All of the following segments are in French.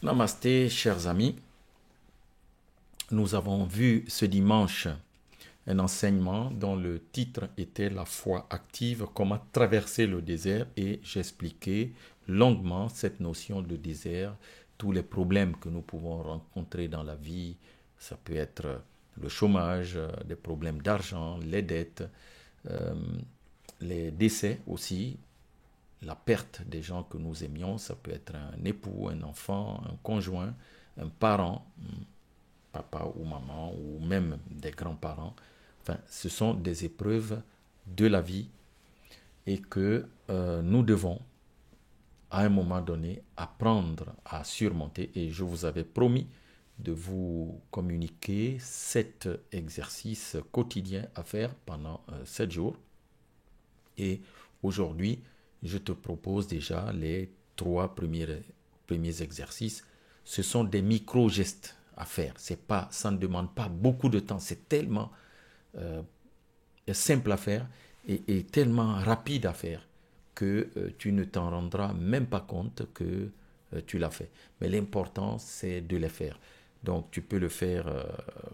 Namasté, chers amis. Nous avons vu ce dimanche un enseignement dont le titre était La foi active, comment traverser le désert, et j'expliquais longuement cette notion de désert, tous les problèmes que nous pouvons rencontrer dans la vie. Ça peut être le chômage, des problèmes d'argent, les dettes, euh, les décès aussi, la perte des gens que nous aimions. Ça peut être un époux, un enfant, un conjoint, un parent, papa ou maman, ou même des grands-parents. Enfin, ce sont des épreuves de la vie et que nous devons, à un moment donné, apprendre à surmonter. Et je vous avais promis de vous communiquer 7 exercices quotidiens à faire pendant 7 jours. Et aujourd'hui, je te propose déjà les 3 premiers exercices. Ce sont des micro-gestes à faire. Ça ne demande pas beaucoup de temps. C'est tellement euh, simple à faire et tellement rapide à faire que tu ne t'en rendras même pas compte que tu l'as fait. Mais l'important, c'est de les faire. Donc, tu peux le faire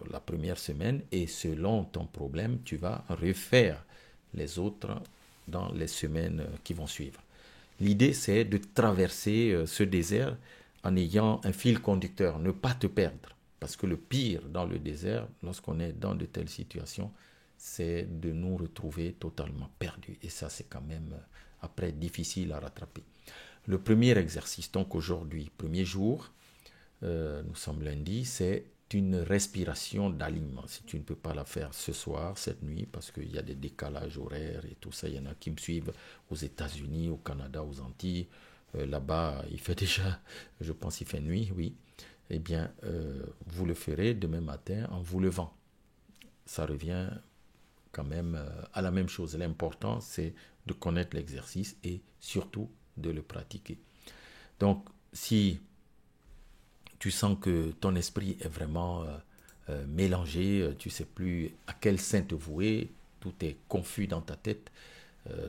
la première semaine et selon ton problème, tu vas refaire les autres dans les semaines qui vont suivre. L'idée, c'est de traverser ce désert en ayant un fil conducteur, ne pas te perdre. Parce que le pire dans le désert, lorsqu'on est dans de telles situations, c'est de nous retrouver totalement perdus. Et ça, c'est quand même, après, difficile à rattraper. Le premier exercice, donc aujourd'hui, premier jour, nous sommes lundi, c'est une respiration d'alignement. Si tu ne peux pas la faire ce soir, cette nuit, parce qu'il y a des décalages horaires et tout ça, il y en a qui me suivent aux États-Unis, au Canada, aux Antilles. Là-bas, il fait déjà, je pense, il fait nuit, oui. Eh bien, vous le ferez demain matin en vous levant. Ça revient quand même à la même chose. L'important, c'est de connaître l'exercice et surtout de le pratiquer. Donc, si tu sens que ton esprit est vraiment mélangé, tu ne sais plus à quel saint te vouer, tout est confus dans ta tête,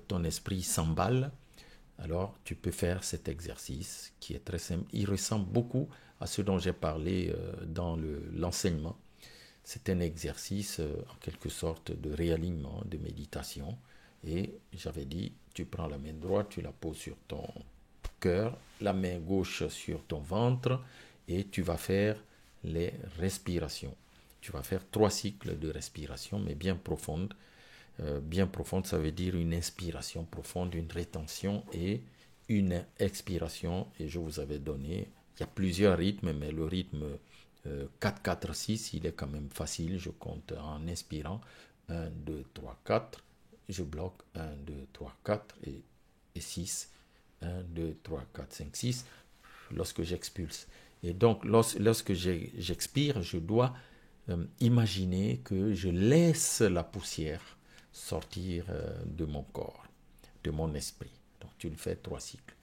ton esprit s'emballe, alors tu peux faire cet exercice qui est très simple. Il ressemble beaucoup à ce dont j'ai parlé dans l'enseignement. C'est un exercice en quelque sorte de réalignement, de méditation. Et j'avais dit, tu prends la main droite, tu la poses sur ton cœur, la main gauche sur ton ventre et tu vas faire les respirations. Tu vas faire 3 cycles de respiration, mais bien profondes. Bien profonde, ça veut dire une inspiration profonde, une rétention et une expiration. Et je vous avais donné, il y a plusieurs rythmes, mais le rythme 4-4-6, il est quand même facile. Je compte en inspirant 1, 2, 3, 4. Je bloque 1, 2, 3, 4 et 6. 1, 2, 3, 4, 5, 6 lorsque j'expulse. Et donc, lorsque j'expire, je dois imaginer que je laisse la poussière sortir de mon corps, de mon esprit. Donc, tu le fais 3 cycles.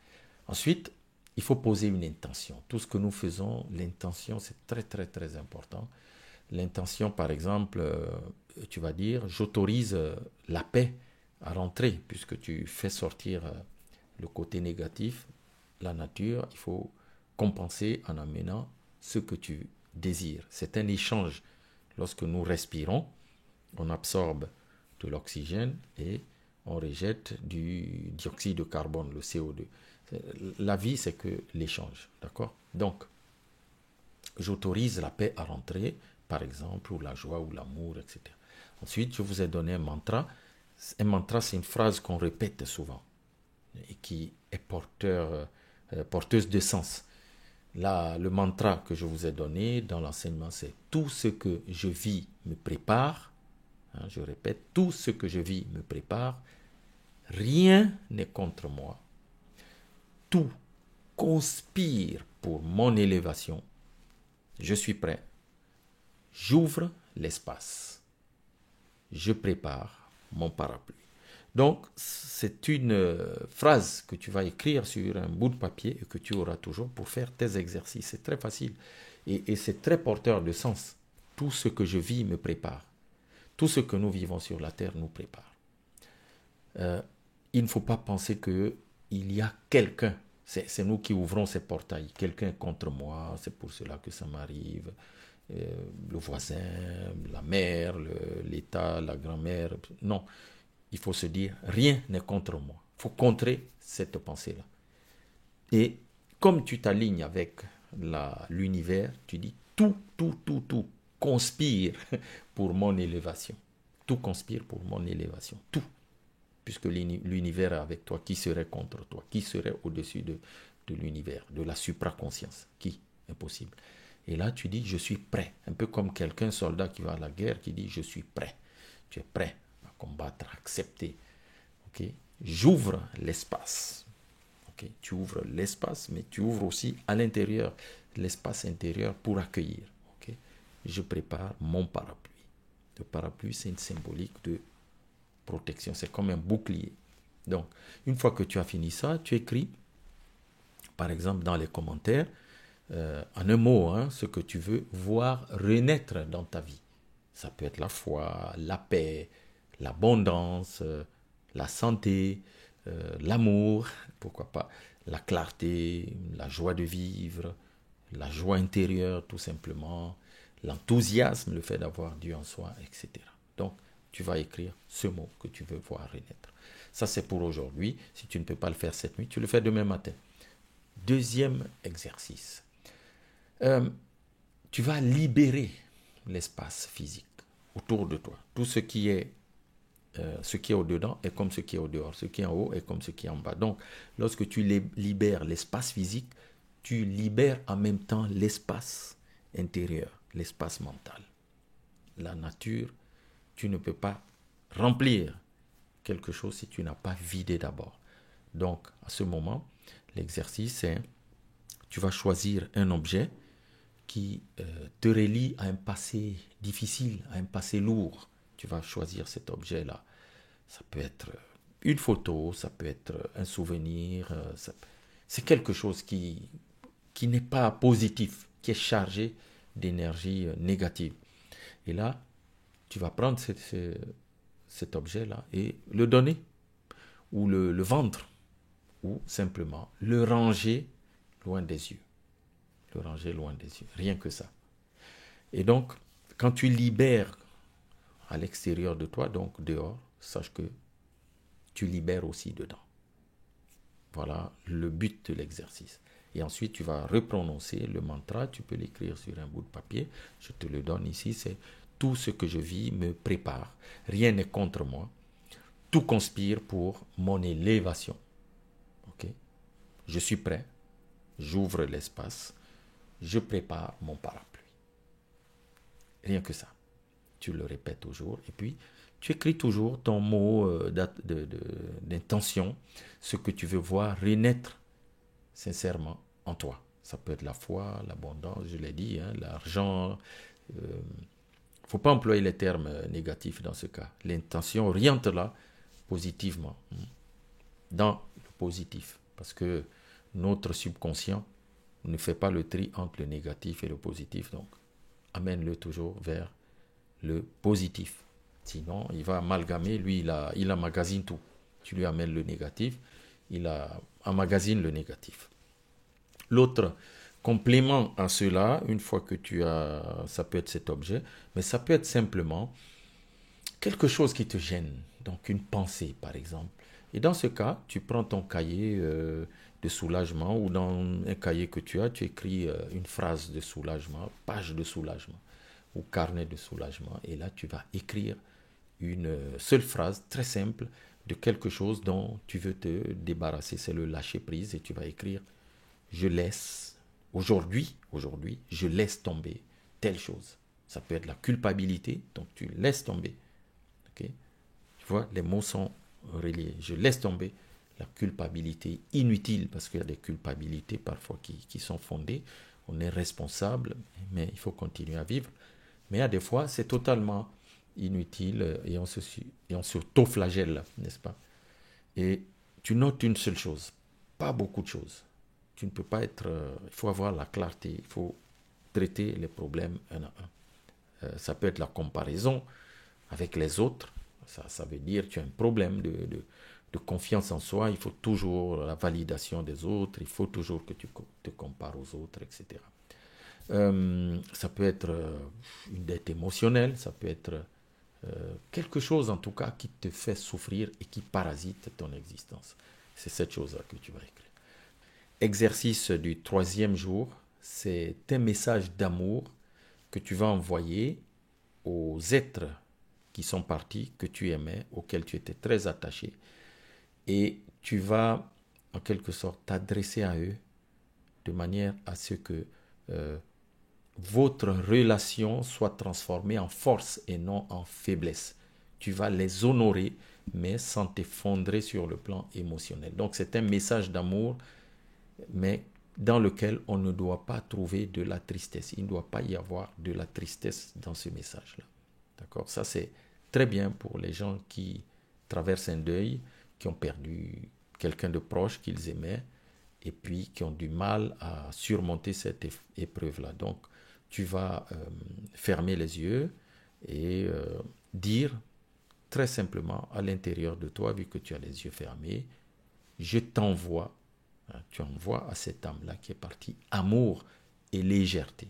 Ensuite, il faut poser une intention. Tout ce que nous faisons, l'intention, c'est très, très, très important. L'intention, par exemple, tu vas dire, j'autorise la paix à rentrer, puisque tu fais sortir le côté négatif, la nature, il faut compenser en amenant ce que tu désires. C'est un échange. Lorsque nous respirons, on absorbe de l'oxygène et on rejette du dioxyde de carbone, le CO2. La vie, c'est que l'échange, d'accord? Donc, j'autorise la paix à rentrer, par exemple, ou la joie, ou l'amour, etc. Ensuite, je vous ai donné un mantra. Un mantra, c'est une phrase qu'on répète souvent et qui est porteuse de sens. Là, le mantra que je vous ai donné dans l'enseignement, c'est tout ce que je vis me prépare. Je répète, tout ce que je vis me prépare. Rien n'est contre moi. Tout conspire pour mon élévation. Je suis prêt. J'ouvre l'espace. Je prépare mon parapluie. Donc, c'est une phrase que tu vas écrire sur un bout de papier et que tu auras toujours pour faire tes exercices. C'est très facile et c'est très porteur de sens. Tout ce que je vis me prépare. Tout ce que nous vivons sur la terre nous prépare. Il ne faut pas penser qu'il y a quelqu'un C'est nous qui ouvrons ces portails. Quelqu'un est contre moi, c'est pour cela que ça m'arrive. Le voisin, la mère, l'État, la grand-mère. Non, il faut se dire, rien n'est contre moi. Il faut contrer cette pensée-là. Et comme tu t'alignes avec l'univers, tu dis, tout conspire pour mon élévation. Tout conspire pour mon élévation. Tout. Puisque l'univers est avec toi, qui serait contre toi? Qui serait au-dessus de l'univers, de la supraconscience? Qui? Impossible. Et là, tu dis, je suis prêt. Un peu comme quelqu'un, soldat qui va à la guerre, qui dit, je suis prêt. Tu es prêt à combattre, à accepter. Okay? J'ouvre l'espace. Okay? Tu ouvres l'espace, mais tu ouvres aussi à l'intérieur, l'espace intérieur pour accueillir. Okay? Je prépare mon parapluie. Le parapluie, c'est une symbolique de protection. C'est comme un bouclier. Donc, une fois que tu as fini ça, tu écris, par exemple, dans les commentaires, en un mot, ce que tu veux voir renaître dans ta vie. Ça peut être la foi, la paix, l'abondance, la santé, l'amour, pourquoi pas, la clarté, la joie de vivre, la joie intérieure tout simplement, l'enthousiasme, le fait d'avoir Dieu en soi, etc. Donc, tu vas écrire ce mot que tu veux voir renaître. Ça, c'est pour aujourd'hui. Si tu ne peux pas le faire cette nuit, tu le fais demain matin. Deuxième exercice. Tu vas libérer l'espace physique autour de toi. Tout ce qui est au-dedans est comme ce qui est au dehors. Ce qui est en haut est comme ce qui est en bas. Donc, lorsque tu libères l'espace physique, tu libères en même temps l'espace intérieur, l'espace mental. La nature, tu ne peux pas remplir quelque chose si tu n'as pas vidé d'abord. Donc, à ce moment, l'exercice, c'est tu vas choisir un objet qui te relie à un passé difficile, à un passé lourd. Tu vas choisir cet objet-là. Ça peut être une photo, ça peut être un souvenir. C'est quelque chose qui n'est pas positif, qui est chargé d'énergie négative. Et là, tu vas prendre cet objet-là et le donner, ou le vendre, ou simplement le ranger loin des yeux. Le ranger loin des yeux, rien que ça. Et donc, quand tu libères à l'extérieur de toi, donc dehors, sache que tu libères aussi dedans. Voilà le but de l'exercice. Et ensuite, tu vas reprononcer le mantra, tu peux l'écrire sur un bout de papier, je te le donne ici, c'est tout ce que je vis me prépare. Rien n'est contre moi. Tout conspire pour mon élévation. Ok? Je suis prêt. J'ouvre l'espace. Je prépare mon parapluie. Rien que ça. Tu le répètes toujours. Et puis, tu écris toujours ton mot d'intention, ce que tu veux voir renaître sincèrement en toi. Ça peut être la foi, l'abondance, je l'ai dit, l'argent. Il ne faut pas employer les termes négatifs dans ce cas. L'intention oriente-la positivement, dans le positif. Parce que notre subconscient ne fait pas le tri entre le négatif et le positif. Donc, amène-le toujours vers le positif. Sinon, il va amalgamer, lui, il emmagasine tout. Tu lui amènes le négatif, il emmagasine le négatif. L'autre complément à cela, une fois que tu as, ça peut être cet objet, mais ça peut être simplement quelque chose qui te gêne, donc une pensée par exemple. Et dans ce cas, tu prends ton cahier de soulagement ou dans un cahier que tu as, tu écris une phrase de soulagement, page de soulagement ou carnet de soulagement. Et là, tu vas écrire une seule phrase très simple de quelque chose dont tu veux te débarrasser. C'est le lâcher prise et tu vas écrire « Je laisse, aujourd'hui, je laisse tomber telle chose ». Ça peut être la culpabilité, donc tu laisses tomber. Okay? Tu vois, les mots sont reliés. Je laisse tomber la culpabilité inutile, parce qu'il y a des culpabilités parfois qui sont fondées. On est responsable, mais il faut continuer à vivre. Mais à des fois, c'est totalement inutile et on s'auto-flagelle, n'est-ce pas? Et tu notes une seule chose, pas beaucoup de choses. Tu ne peux pas être... il faut avoir la clarté, il faut traiter les problèmes un à un. Ça peut être la comparaison avec les autres. Ça veut dire que tu as un problème de confiance en soi, il faut toujours la validation des autres, il faut toujours que tu te compares aux autres, etc. Ça peut être une dette émotionnelle, ça peut être quelque chose en tout cas qui te fait souffrir et qui parasite ton existence. C'est cette chose-là que tu vas écrire. Exercice du 3e jour, c'est un message d'amour que tu vas envoyer aux êtres qui sont partis, que tu aimais, auxquels tu étais très attaché. Et tu vas, en quelque sorte, t'adresser à eux de manière à ce que votre relation soit transformée en force et non en faiblesse. Tu vas les honorer, mais sans t'effondrer sur le plan émotionnel. Donc c'est un message d'amour, mais dans lequel on ne doit pas trouver de la tristesse. Il ne doit pas y avoir de la tristesse dans ce message-là. D'accord? Ça, c'est très bien pour les gens qui traversent un deuil, qui ont perdu quelqu'un de proche qu'ils aimaient, et puis qui ont du mal à surmonter cette épreuve-là. Donc, tu vas fermer les yeux et dire très simplement à l'intérieur de toi, vu que tu as les yeux fermés, je t'envoie, tu envoies à cette âme-là qui est partie, amour et légèreté.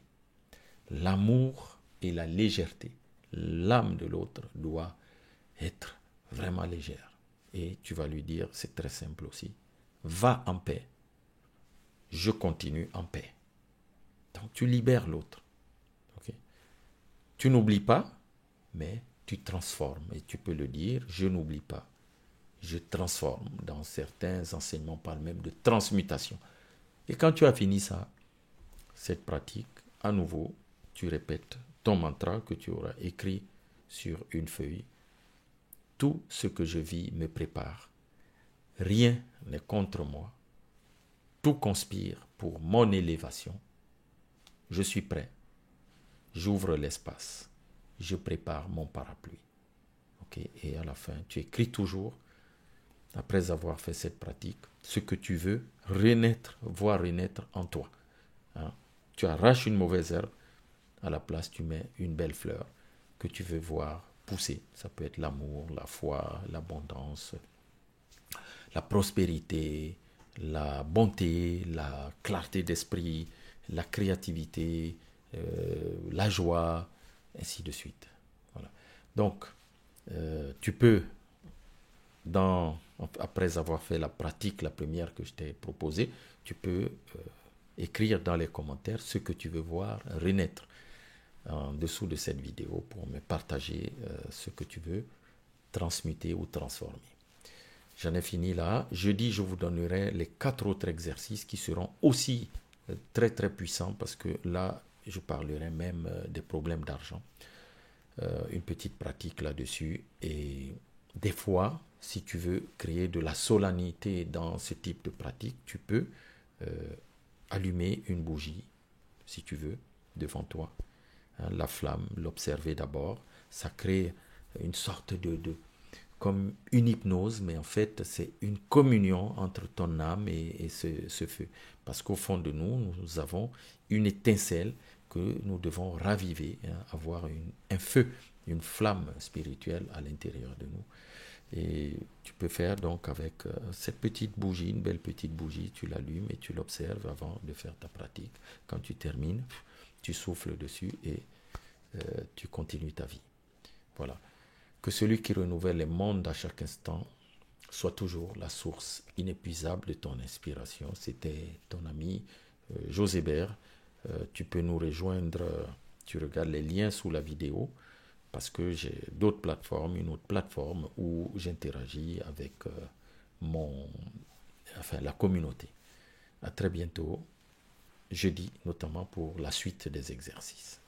L'amour et la légèreté. L'âme de l'autre doit être vraiment légère. Et tu vas lui dire, c'est très simple aussi, va en paix. Je continue en paix. Donc tu libères l'autre. Okay? Tu n'oublies pas, mais tu transformes. Et tu peux le dire, je n'oublie pas. Je transforme. Dans certains enseignements, on parle même de transmutation. Et quand tu as fini ça, cette pratique, à nouveau, tu répètes ton mantra que tu auras écrit sur une feuille. Tout ce que je vis me prépare. Rien n'est contre moi. Tout conspire pour mon élévation. Je suis prêt. J'ouvre l'espace. Je prépare mon parapluie. Okay? Et à la fin, tu écris toujours, après avoir fait cette pratique, ce que tu veux renaître, voir renaître en toi. Hein? Tu arraches une mauvaise herbe, à la place, tu mets une belle fleur que tu veux voir pousser. Ça peut être l'amour, la foi, l'abondance, la prospérité, la bonté, la clarté d'esprit, la créativité, la joie, ainsi de suite. Voilà. Donc, tu peux, après avoir fait la pratique, la première que je t'ai proposée, tu peux écrire dans les commentaires ce que tu veux voir renaître en dessous de cette vidéo pour me partager ce que tu veux transmuter ou transformer. J'en ai fini là. Jeudi, je vous donnerai les 4 autres exercices qui seront aussi très très puissants parce que là, je parlerai même des problèmes d'argent. Une petite pratique là-dessus. Et des fois, si tu veux créer de la solennité dans ce type de pratique, tu peux allumer une bougie, si tu veux, devant toi. Hein, la flamme, l'observer d'abord. Ça crée une sorte de comme une hypnose, mais en fait, c'est une communion entre ton âme et ce feu. Parce qu'au fond de nous, nous avons une étincelle que nous devons raviver, hein, avoir un feu, une flamme spirituelle à l'intérieur de nous. Et tu peux faire donc avec cette petite bougie, une belle petite bougie, tu l'allumes et tu l'observes avant de faire ta pratique. Quand tu termines, tu souffles dessus et tu continues ta vie. Voilà. Que celui qui renouvelle les mondes à chaque instant soit toujours la source inépuisable de ton inspiration. C'était ton ami José Bert. Tu peux nous rejoindre, tu regardes les liens sous la vidéo parce que j'ai d'autres plateformes, une autre plateforme où j'interagis avec la communauté. À très bientôt, jeudi notamment pour la suite des exercices.